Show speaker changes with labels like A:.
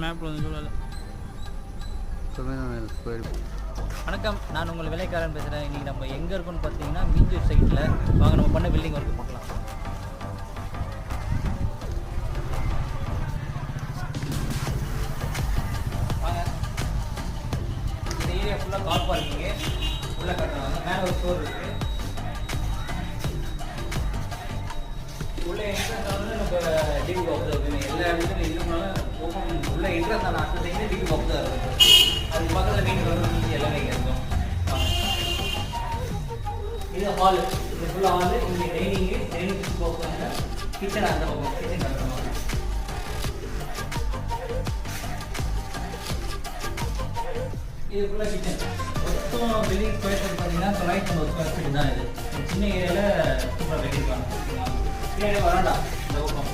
A: Map வந்து சொல்லலை.
B: வணக்கம், நான் உங்கள் விலைக்காரன் பேசுகிறேன். இன்றைக்கி நம்ம எங்கே இருக்கோன்னு பார்த்தீங்கன்னா மீஞ்சூர் சைட்டில். வாங்க நம்ம பண்ண பில்டிங் ஒர்க்கு பார்க்கலாம். வாங்க, இந்த ஏரியா ஃபுல்லாக கார் பார்க்கிங்கு உள்ளே கட்டுறாங்க. மேலே ஒரு ஸ்டோர் இருக்குது. உள்ளே என்ட்ரன்ஸ் வந்து நம்ம டிவி பாக்ஸ் இருக்குது. எல்லா இடத்துலையும் இல்லைனாலும் ஓப்பன் உள்ளே என்ட்ரன்ஸ் நான் அடுத்த சைடில் டிவி பாக்ஸ் தான் இருக்குது. அதுக்கு பக்கத்தில் மீன் வந்து எல்லாமே இங்கே இருக்கும். இது ஹாலு, இது ஃபுல்லாக ஹாலு. இங்கே டைனிங் போக்குவாங்க. கிச்சன் அந்த பக்கம் கிச்சன் கட்டணும். இது ஃபுல்லாக கிச்சன். மொத்தம் பில்டிங் ஸ்கொயர் ஃபீட் பார்த்தீங்கன்னா 950 ஸ்கொயர் ஃபீட் தான். இது சின்ன ஏரியாவில் சூப்பராக கட்டியிருக்காங்க. பின்னாடி வராண்டா இந்த பக்கம்